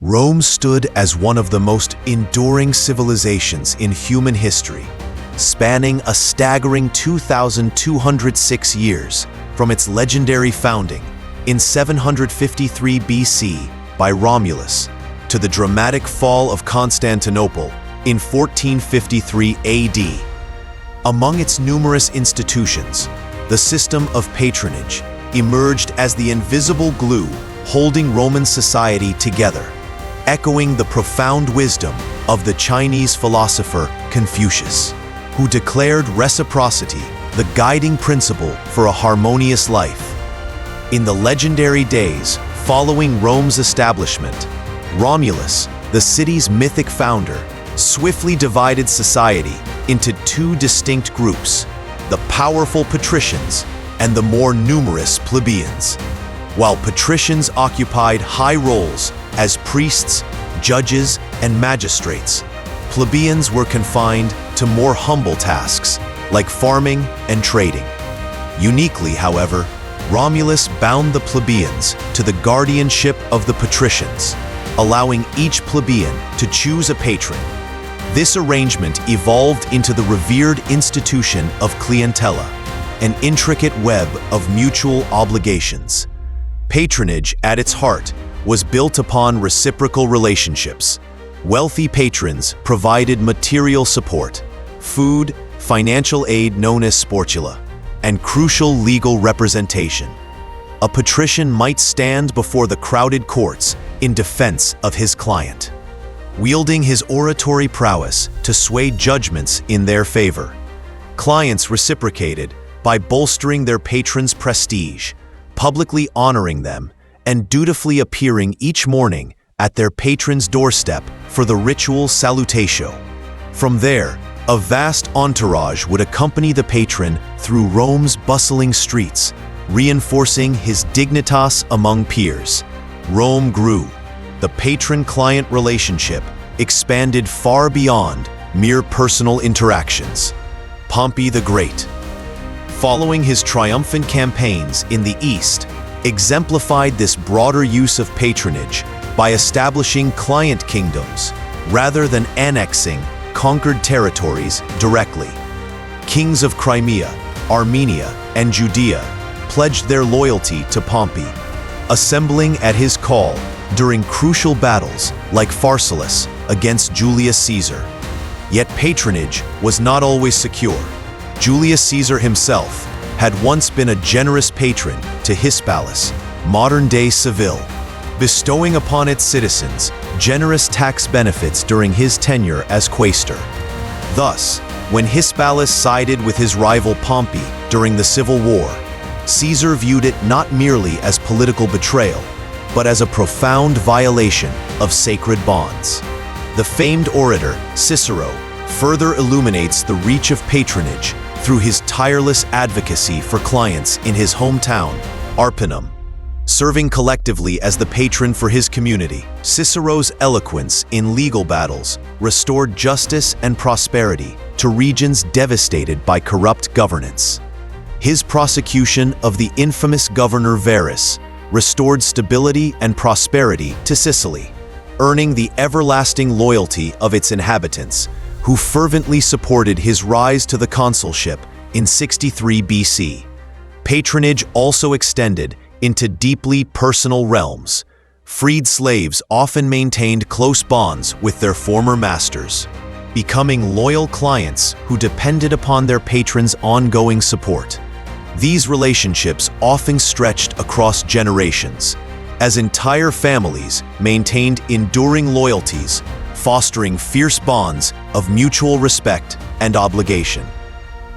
Rome stood as one of the most enduring civilizations in human history, spanning a staggering 2,206 years from its legendary founding in 753 BC by Romulus to the dramatic fall of Constantinople in 1453 AD. Among its numerous institutions, the system of patronage emerged as the invisible glue holding Roman society together, echoing the profound wisdom of the Chinese philosopher Confucius, who declared reciprocity the guiding principle for a harmonious life. In the legendary days following Rome's establishment, Romulus, the city's mythic founder, swiftly divided society into two distinct groups, the powerful patricians and the more numerous plebeians. While patricians occupied high roles as priests, judges, and magistrates, plebeians were confined to more humble tasks like farming and trading. Uniquely, however, Romulus bound the plebeians to the guardianship of the patricians, allowing each plebeian to choose a patron. This arrangement evolved into the revered institution of clientela, an intricate web of mutual obligations. Patronage, at its heart, was built upon reciprocal relationships. Wealthy patrons provided material support, food, financial aid known as sportula, and crucial legal representation. A patrician might stand before the crowded courts in defense of his client, wielding his oratory prowess to sway judgments in their favor. Clients reciprocated by bolstering their patrons' prestige, publicly honoring them, and dutifully appearing each morning at their patron's doorstep for the ritual salutatio. From there, a vast entourage would accompany the patron through Rome's bustling streets, reinforcing his dignitas among peers. Rome grew. The patron-client relationship expanded far beyond mere personal interactions. Pompey the Great, following his triumphant campaigns in the East, exemplified this broader use of patronage by establishing client kingdoms rather than annexing conquered territories directly. Kings of Crimea, Armenia, and Judea pledged their loyalty to Pompey, assembling at his call during crucial battles like Pharsalus against Julius Caesar. Yet patronage was not always secure. Julius Caesar himself had once been a generous patron to Hispalis, modern-day Seville, bestowing upon its citizens generous tax benefits during his tenure as quaestor. Thus, when Hispalis sided with his rival Pompey during the Civil War, Caesar viewed it not merely as political betrayal, but as a profound violation of sacred bonds. The famed orator Cicero further illuminates the reach of patronage through his tireless advocacy for clients in his hometown, Arpinum. Serving collectively as the patron for his community, Cicero's eloquence in legal battles restored justice and prosperity to regions devastated by corrupt governance. His prosecution of the infamous governor Verus restored stability and prosperity to Sicily, earning the everlasting loyalty of its inhabitants, who fervently supported his rise to the consulship in 63 BC. Patronage also extended into deeply personal realms. Freed slaves often maintained close bonds with their former masters, becoming loyal clients who depended upon their patrons' ongoing support. These relationships often stretched across generations, as entire families maintained enduring loyalties, fostering fierce bonds of mutual respect and obligation.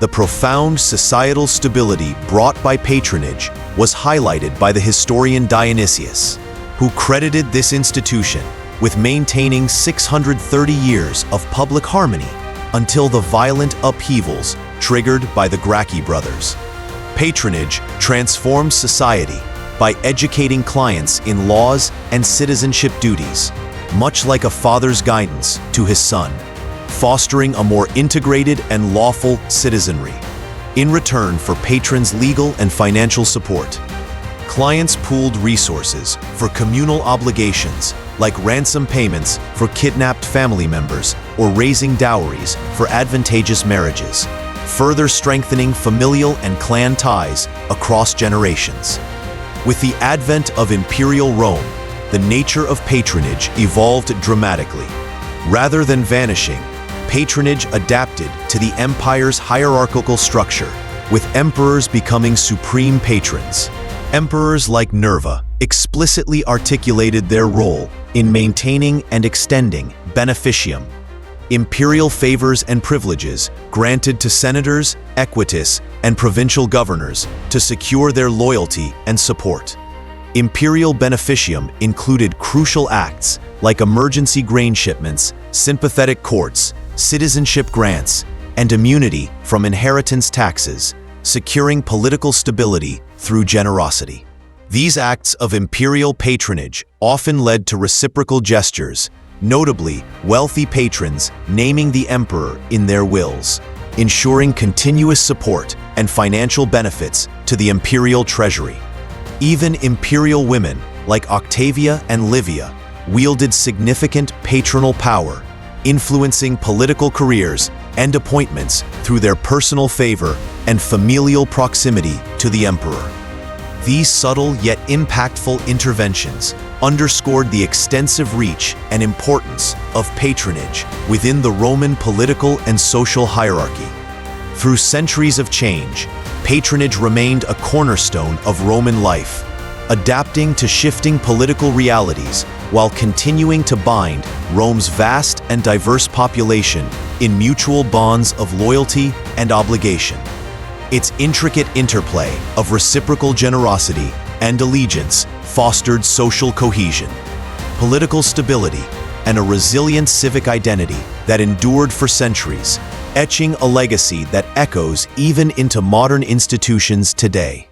The profound societal stability brought by patronage was highlighted by the historian Dionysius, who credited this institution with maintaining 630 years of public harmony until the violent upheavals triggered by the Gracchi brothers. Patronage transformed society by educating clients in laws and citizenship duties, much like a father's guidance to his son, fostering a more integrated and lawful citizenry. In return for patrons' legal and financial support, clients pooled resources for communal obligations like ransom payments for kidnapped family members or raising dowries for advantageous marriages, further strengthening familial and clan ties across generations. With the advent of imperial Rome, the nature of patronage evolved dramatically. Rather than vanishing, patronage adapted to the empire's hierarchical structure, with emperors becoming supreme patrons. Emperors like Nerva explicitly articulated their role in maintaining and extending beneficium, imperial favors and privileges granted to senators, equites, and provincial governors to secure their loyalty and support. Imperial beneficium included crucial acts like emergency grain shipments, sympathetic courts, citizenship grants, and immunity from inheritance taxes, securing political stability through generosity. These acts of imperial patronage often led to reciprocal gestures, notably wealthy patrons naming the emperor in their wills, ensuring continuous support and financial benefits to the imperial treasury. Even imperial women like Octavia and Livia wielded significant patronal power, influencing political careers and appointments through their personal favor and familial proximity to the emperor. These subtle yet impactful interventions underscored the extensive reach and importance of patronage within the Roman political and social hierarchy. Through centuries of change, patronage remained a cornerstone of Roman life, adapting to shifting political realities while continuing to bind Rome's vast and diverse population in mutual bonds of loyalty and obligation. Its intricate interplay of reciprocal generosity and allegiance fostered social cohesion, political stability, and a resilient civic identity that endured for centuries, etching a legacy that echoes even into modern institutions today.